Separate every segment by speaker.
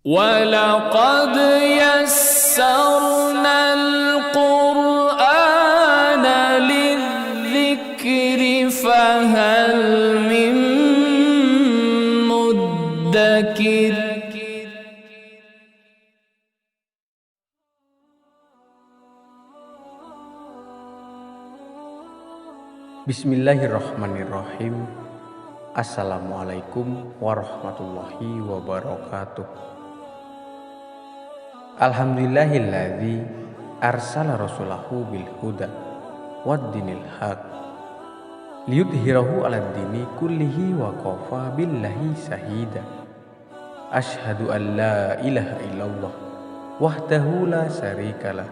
Speaker 1: وَلَقَدْ يَسَّرْنَا الْقُرْآنَ لِلذِّكْرِ فَهَلْ مِن مُّدَّكِرٍ.
Speaker 2: Bismillahirrahmanirrahim. Assalamualaikum warahmatullahi wabarakatuh. Alhamdulillahilladzi arsala rasulahu bil huda waddinil haq liyudhhirahu 'alad dini kullihi wa kafa billahi shahida. Asyhadu an la ilaha illallah wahdahu la syarikalah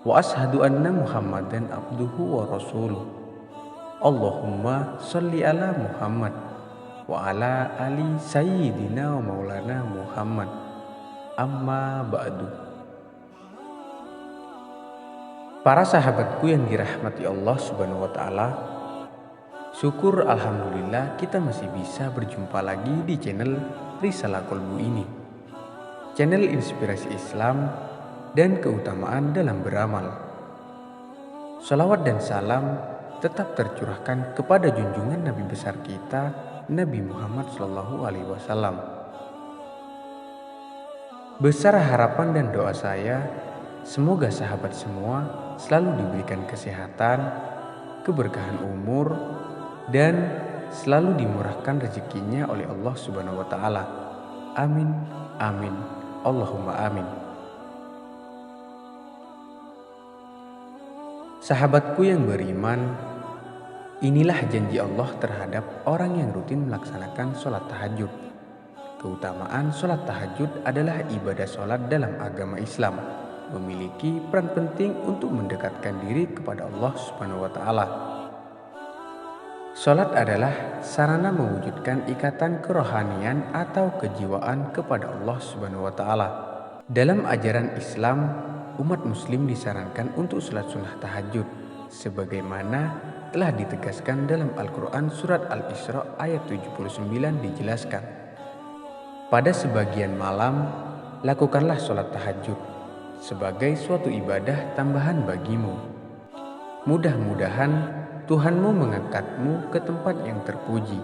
Speaker 2: wa asyhadu anna Muhammadan abduhu wa rasuluh. Allahumma sholli ala Muhammad wa ala ali sayyidina wa maulana Muhammad. Amma ba'du. Para sahabatku yang dirahmati Allah Subhanahu wa taala, syukur alhamdulillah kita masih bisa berjumpa lagi di channel Risalah Qalbu ini. Channel inspirasi Islam dan keutamaan dalam beramal. Shalawat dan salam tetap tercurahkan kepada junjungan Nabi besar kita, Nabi Muhammad SAW. Besar harapan dan doa saya, semoga sahabat semua selalu diberikan kesehatan, keberkahan umur, dan selalu dimurahkan rezekinya oleh Allah Subhanahu wa taala. Amin, amin, Allahumma amin. Sahabatku yang beriman, inilah janji Allah terhadap orang yang rutin melaksanakan sholat tahajud. Keutamaan sholat tahajud adalah ibadah sholat dalam agama Islam, memiliki peran penting untuk mendekatkan diri kepada Allah Subhanahu wa taala. Sholat adalah sarana mewujudkan ikatan kerohanian atau kejiwaan kepada Allah Subhanahu wa taala. Dalam ajaran Islam, umat muslim disarankan untuk sholat sunnah tahajud sebagaimana telah ditegaskan dalam Al-Quran surat Al-Isra ayat 79 dijelaskan, pada sebagian malam lakukanlah sholat tahajud sebagai suatu ibadah tambahan bagimu. Mudah-mudahan Tuhanmu mengangkatmu ke tempat yang terpuji.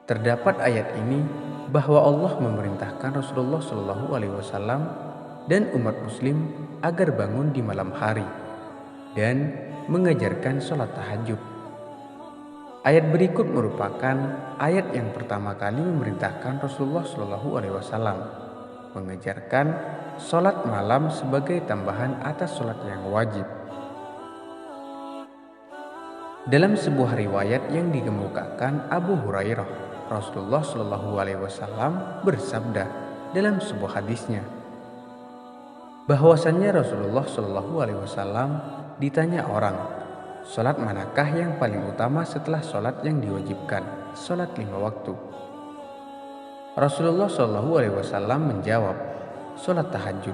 Speaker 2: Terdapat ayat ini bahwa Allah memerintahkan Rasulullah SAW dan umat muslim agar bangun di malam hari dan mengajarkan sholat tahajud. Ayat berikut merupakan ayat yang pertama kali memerintahkan Rasulullah SAW mengajarkan sholat malam sebagai tambahan atas sholat yang wajib. Dalam sebuah riwayat yang dikemukakan Abu Hurairah, Rasulullah SAW bersabda dalam sebuah hadisnya, bahwasannya Rasulullah SAW ditanya orang, sholat manakah yang paling utama setelah sholat yang diwajibkan, sholat 5 waktu? Rasulullah SAW menjawab, sholat tahajud.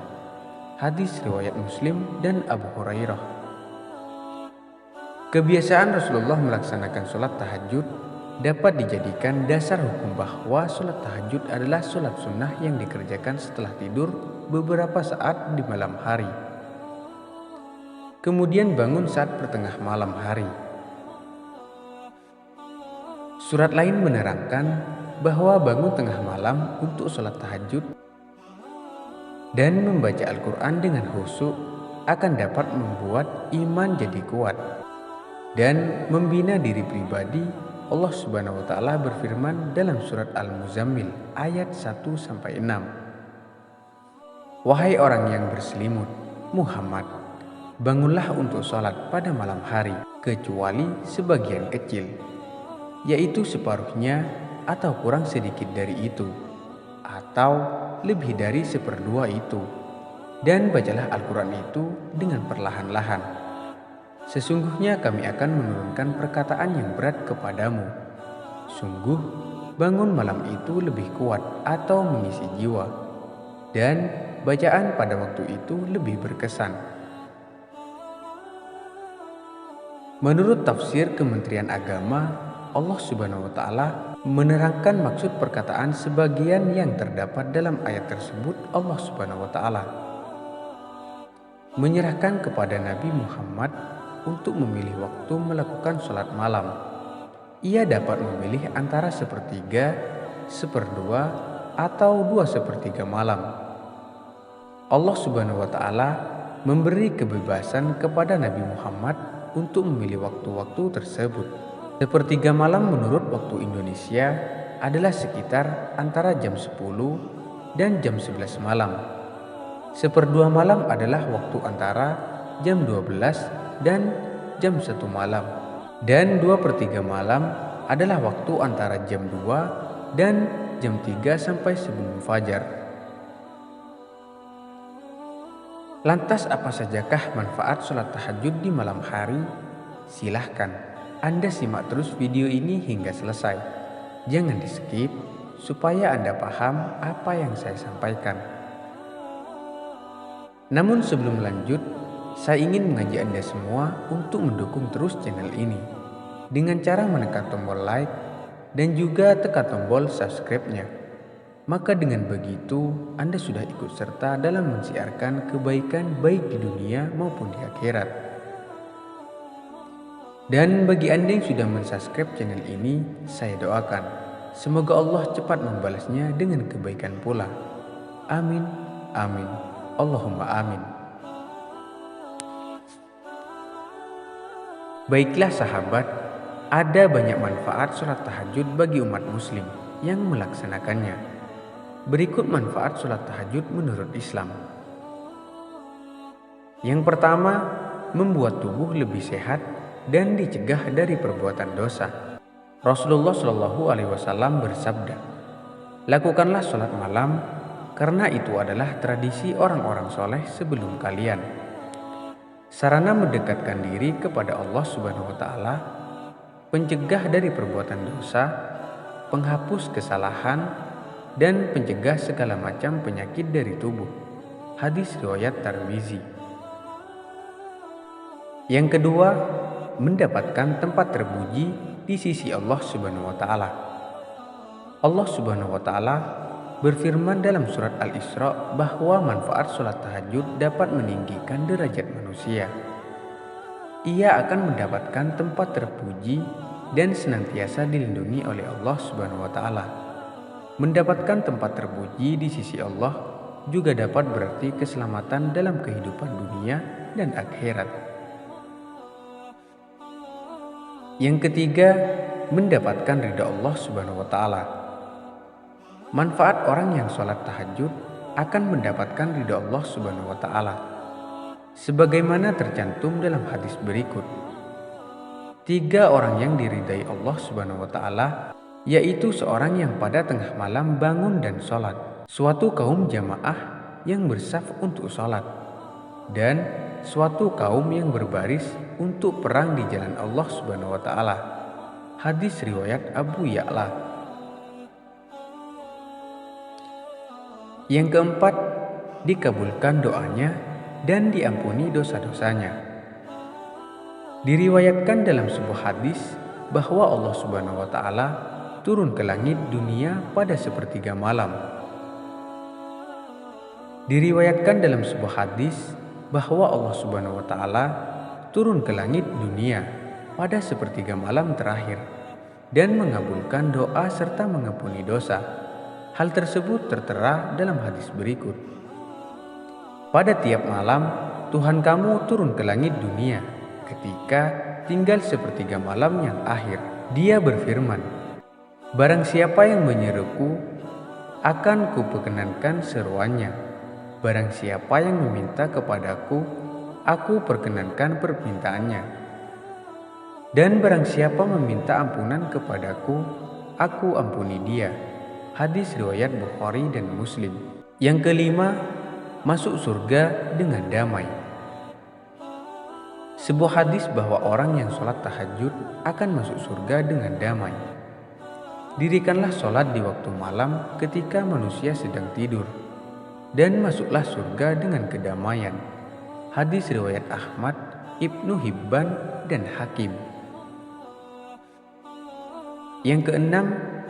Speaker 2: Hadis riwayat Muslim dan Abu Hurairah. Kebiasaan Rasulullah melaksanakan sholat tahajud dapat dijadikan dasar hukum bahwa sholat tahajud adalah sholat sunnah yang dikerjakan setelah tidur beberapa saat di malam hari, kemudian bangun saat pertengah malam hari. Surat lain menerangkan bahwa bangun tengah malam untuk sholat tahajud dan membaca Al-Quran dengan khusyuk akan dapat membuat iman jadi kuat dan membina diri pribadi. Allah Subhanahu wa taala berfirman dalam surat Al-Muzammil ayat 1-6. Wahai orang yang berselimut, Muhammad, bangunlah untuk sholat pada malam hari, kecuali sebagian kecil, yaitu separuhnya atau kurang sedikit dari itu, atau lebih dari 1/2 itu, dan bacalah Al-Quran itu dengan perlahan-lahan. Sesungguhnya kami akan menurunkan perkataan yang berat kepadamu. Sungguh bangun malam itu lebih kuat atau mengisi jiwa, dan bacaan pada waktu itu lebih berkesan. Menurut tafsir Kementerian Agama, Allah Subhanahu wa Ta'ala menerangkan maksud perkataan sebagian yang terdapat dalam ayat tersebut. Allah Subhanahu wa Ta'ala menyerahkan kepada Nabi Muhammad untuk memilih waktu melakukan sholat malam. Ia dapat memilih antara sepertiga, seperdua, atau 2/3 malam. Allah Subhanahu wa Ta'ala memberi kebebasan kepada Nabi Muhammad untuk memilih waktu-waktu tersebut. Sepertiga malam menurut waktu Indonesia adalah sekitar antara jam 10 dan jam 11 malam. Seperdua malam adalah waktu antara jam 12 dan jam 1 malam. Dan 2/3 malam adalah waktu antara jam 2 dan jam 3 sampai sebelum fajar. Lantas apa sajakah manfaat sholat tahajud di malam hari? Silahkan Anda simak terus video ini hingga selesai. Jangan di skip supaya Anda paham apa yang saya sampaikan. Namun sebelum lanjut, saya ingin mengajak Anda semua untuk mendukung terus channel ini dengan cara menekan tombol like dan juga tekan tombol subscribe-nya. Maka dengan begitu Anda sudah ikut serta dalam mensiarkan kebaikan baik di dunia maupun di akhirat. Dan bagi Anda yang sudah mensubscribe channel ini, saya doakan semoga Allah cepat membalasnya dengan kebaikan pula. Amin, amin, Allahumma amin. Baiklah sahabat, ada banyak manfaat sholat tahajud bagi umat muslim yang melaksanakannya. Berikut manfaat sholat tahajud menurut Islam. Yang pertama, membuat tubuh lebih sehat dan dicegah dari perbuatan dosa. Rasulullah Shallallahu Alaihi Wasallam bersabda, "Lakukanlah sholat malam, karena itu adalah tradisi orang-orang soleh sebelum kalian." Sarana mendekatkan diri kepada Allah Subhanahu wa Ta'ala, pencegah dari perbuatan dosa, penghapus kesalahan, dan pencegah segala macam penyakit dari tubuh. Hadis riwayat Tirmizi. Yang kedua, mendapatkan tempat terpuji di sisi Allah Subhanahu wa Ta'ala. Allah Subhanahu wa Ta'ala berfirman dalam surat Al-Isra bahwa manfaat sholat tahajud dapat meninggikan derajat manusia. Ia akan mendapatkan tempat terpuji dan senantiasa dilindungi oleh Allah Subhanahu wa Ta'ala. Mendapatkan tempat terpuji di sisi Allah juga dapat berarti keselamatan dalam kehidupan dunia dan akhirat. Yang ketiga, mendapatkan ridha Allah Subhanahu wa Ta'ala. Manfaat orang yang sholat tahajud akan mendapatkan ridha Allah Subhanahu wa Ta'ala, sebagaimana tercantum dalam hadis berikut. 3 orang yang diridai Allah Subhanahu wa Ta'ala, yaitu seorang yang pada tengah malam bangun dan sholat, suatu kaum jamaah yang bersaf untuk sholat, dan suatu kaum yang berbaris untuk perang di jalan Allah Subhanahu wa Ta'ala. Hadis riwayat Abu Ya'la. Yang keempat, dikabulkan doanya dan diampuni dosa-dosanya. Diriwayatkan dalam sebuah hadis bahwa Allah Subhanahu wa Ta'ala turun ke langit dunia pada sepertiga malam. Diriwayatkan dalam sebuah hadis bahwa Allah Subhanahu wa Ta'ala turun ke langit dunia pada sepertiga malam terakhir dan mengabulkan doa serta mengampuni dosa. Hal tersebut tertera dalam hadis berikut. Pada tiap malam, Tuhan kamu turun ke langit dunia ketika tinggal sepertiga malam yang akhir. Dia berfirman, "Barang siapa yang menyeruku, akan kuperkenankan seruannya. Barang siapa yang meminta kepadaku, aku perkenankan permintaannya. Dan barang siapa meminta ampunan kepadaku, aku ampuni dia." Hadis riwayat Bukhari dan Muslim. Yang kelima, masuk surga dengan damai. Sebuah hadis bahwa orang yang sholat tahajud akan masuk surga dengan damai. Dirikanlah sholat di waktu malam ketika manusia sedang tidur, dan masuklah surga dengan kedamaian. Hadis riwayat Ahmad, Ibnu Hibban, dan Hakim. Yang keenam,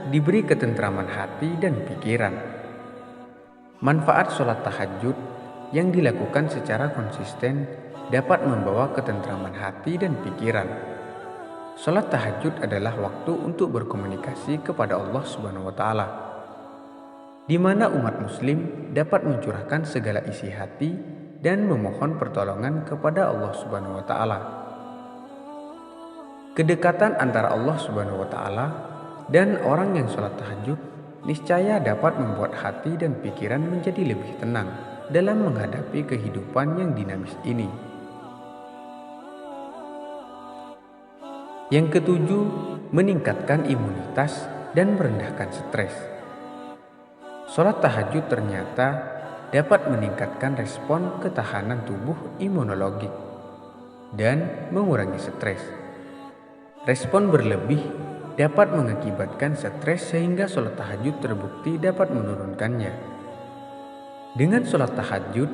Speaker 2: diberi ketentraman hati dan pikiran. Manfaat sholat tahajud yang dilakukan secara konsisten dapat membawa ketentraman hati dan pikiran. Sholat tahajud adalah waktu untuk berkomunikasi kepada Allah Subhanahu wa Ta'ala, di mana umat Muslim dapat mencurahkan segala isi hati dan memohon pertolongan kepada Allah Subhanahu wa Ta'ala. Kedekatan antara Allah Subhanahu wa Ta'ala dan orang yang sholat tahajud niscaya dapat membuat hati dan pikiran menjadi lebih tenang dalam menghadapi kehidupan yang dinamis ini. Yang ketujuh, meningkatkan imunitas dan merendahkan stres. Sholat tahajud ternyata dapat meningkatkan respon ketahanan tubuh imunologik dan mengurangi stres. Respon berlebih dapat mengakibatkan stres sehingga sholat tahajud terbukti dapat menurunkannya. Dengan sholat tahajud,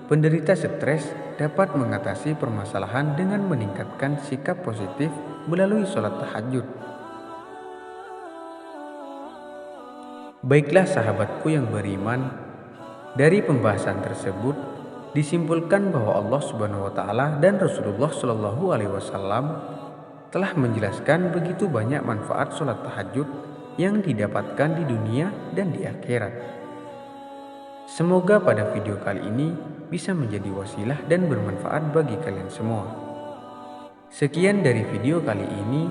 Speaker 2: penderita stres dapat mengatasi permasalahan dengan meningkatkan sikap positif melalui sholat tahajud. Baiklah sahabatku yang beriman, dari pembahasan tersebut disimpulkan bahwa Allah Subhanahu wa Ta'ala dan Rasulullah Shallallahu alaihi wasallam telah menjelaskan begitu banyak manfaat sholat tahajud yang didapatkan di dunia dan di akhirat. Semoga pada video kali ini bisa menjadi wasilah dan bermanfaat bagi kalian semua. Sekian dari video kali ini,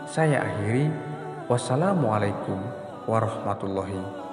Speaker 2: saya akhiri. Wassalamualaikum warahmatullahi